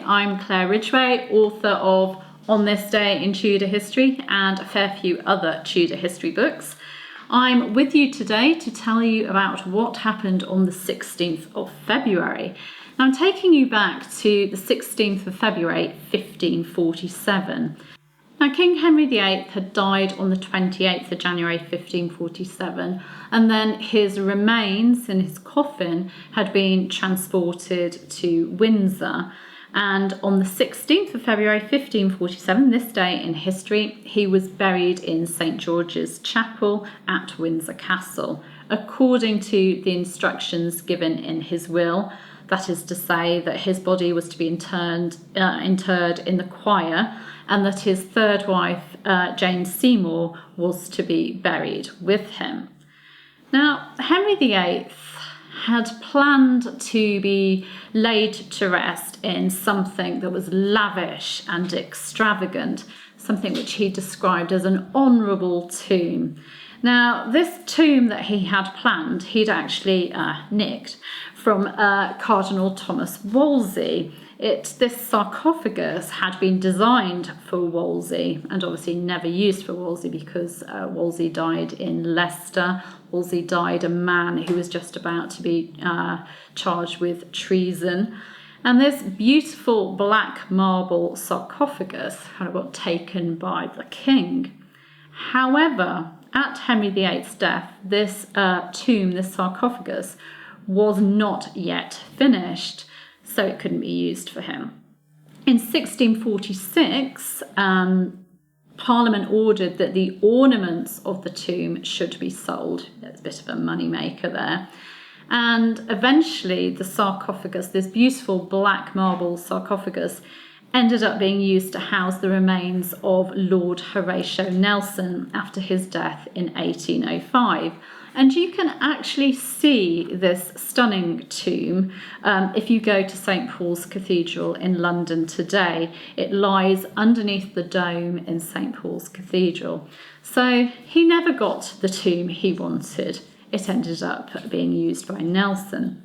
Hi, I'm Claire Ridgway, author of On This Day in Tudor History and a fair few other Tudor history books. I'm with you today to tell you about what happened on the 16th of February. Now, I'm taking you back to the 16th of February, 1547. Now, King Henry VIII had died on the 28th of January 1547, and then his remains in his coffin had been transported to Windsor. And on the 16th of February 1547, this day in history, he was buried in St George's Chapel at Windsor Castle, according to the instructions given in his will. That is to say that his body was to be interred in the choir, and that his third wife, Jane Seymour, was to be buried with him. Now, Henry VIII had planned to be laid to rest in something that was lavish and extravagant, something which he described as an honourable tomb. Now, this tomb that he had planned, he'd actually nicked from Cardinal Thomas Wolsey. This sarcophagus had been designed for Wolsey and obviously never used for Wolsey because Wolsey died in Leicester. Wolsey died a man who was just about to be charged with treason. And this beautiful black marble sarcophagus kind of got taken by the king. However, at Henry VIII's death, this tomb, this sarcophagus, was not yet finished, so it couldn't be used for him. In 1646, Parliament ordered that the ornaments of the tomb should be sold. There's a bit of a moneymaker there. And eventually the sarcophagus, this beautiful black marble sarcophagus, ended up being used to house the remains of Lord Horatio Nelson after his death in 1805. And you can actually see this stunning tomb if you go to St Paul's Cathedral in London today. It lies underneath the dome in St Paul's Cathedral. So he never got the tomb he wanted. It ended up being used by Nelson.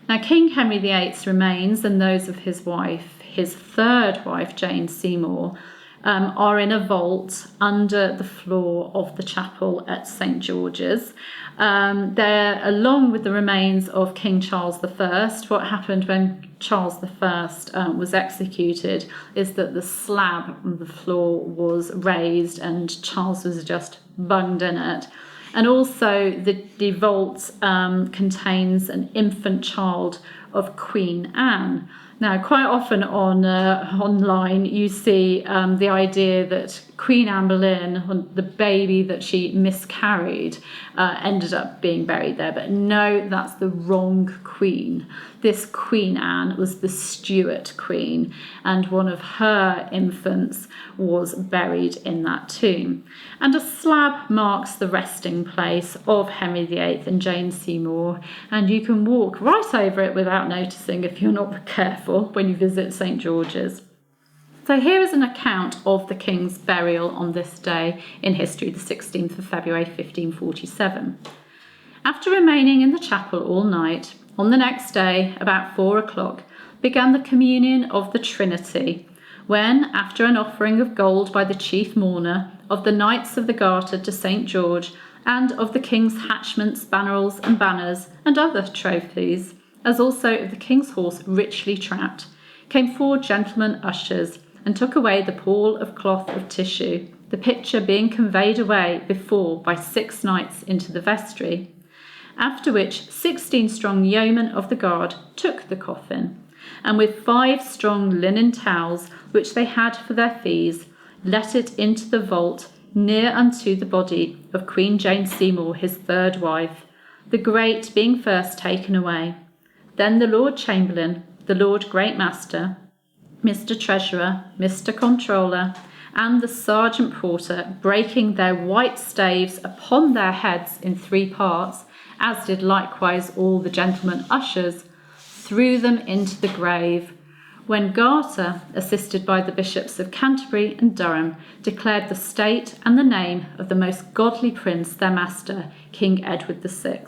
Now, King Henry VIII's remains and those of his wife, his third wife, Jane Seymour, are in a vault under the floor of the chapel at St George's. They're along with the remains of King Charles I. What happened when Charles I was executed is that the slab on the floor was raised and Charles was just bunged in it. And also the vault contains an infant child of Queen Anne. Now, quite often online, you see the idea that Queen Anne Boleyn, the baby that she miscarried, ended up being buried there. But no, that's the wrong queen. This Queen Anne was the Stuart queen, and one of her infants was buried in that tomb. And a slab marks the resting place of Henry VIII and Jane Seymour, and you can walk right over it without noticing if you're not careful when you visit St George's. So here is an account of the king's burial on this day in history, the 16th of February 1547. After remaining in the chapel all night, on the next day, about 4 o'clock, began the communion of the Trinity, when, after an offering of gold by the chief mourner, of the Knights of the Garter to St George, and of the king's hatchments, bannerals and banners, and other trophies, as also of the king's horse richly trapped, came 4 gentlemen ushers, and took away the pall of cloth of tissue, the picture being conveyed away before by 6 knights into the vestry, after which 16 strong yeomen of the guard took the coffin, and with 5 strong linen towels, which they had for their fees, let it into the vault near unto the body of Queen Jane Seymour, his third wife, the grate being first taken away. Then the Lord Chamberlain, the Lord Great Master, Mr. Treasurer, Mr. Comptroller, and the Sergeant Porter, breaking their white staves upon their heads in 3 parts, as did likewise all the gentlemen ushers, threw them into the grave, when Garter, assisted by the bishops of Canterbury and Durham, declared the state and the name of the most godly prince, their master, King Edward VI.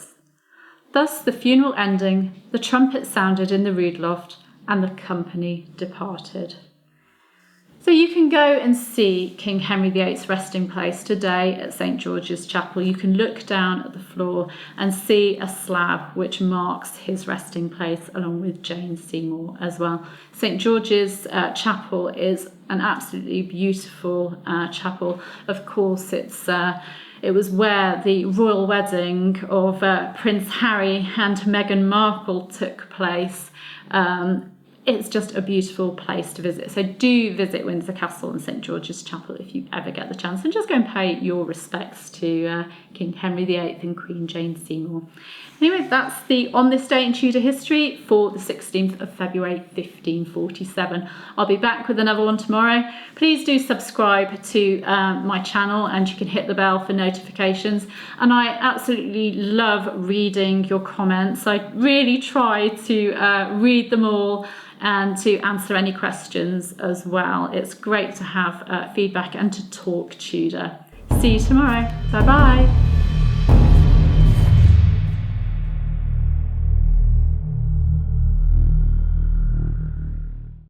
Thus, the funeral ending, the trumpet sounded in the rood loft, and the company departed. So you can go and see King Henry VIII's resting place today at St George's Chapel. You can look down at the floor and see a slab which marks his resting place, along with Jane Seymour as well. St George's Chapel is an absolutely beautiful chapel. Of course, it was where the royal wedding of Prince Harry and Meghan Markle took place. It's just a beautiful place to visit. So do visit Windsor Castle and St George's Chapel if you ever get the chance, and just go and pay your respects to King Henry VIII and Queen Jane Seymour. Anyway, that's the On This Day in Tudor History for the 16th of February 1547. I'll be back with another one tomorrow. Please do subscribe to my channel, and you can hit the bell for notifications. And I absolutely love reading your comments. I really try to read them all and to answer any questions as well. It's great to have feedback and to talk Tudor. See you tomorrow. Bye bye.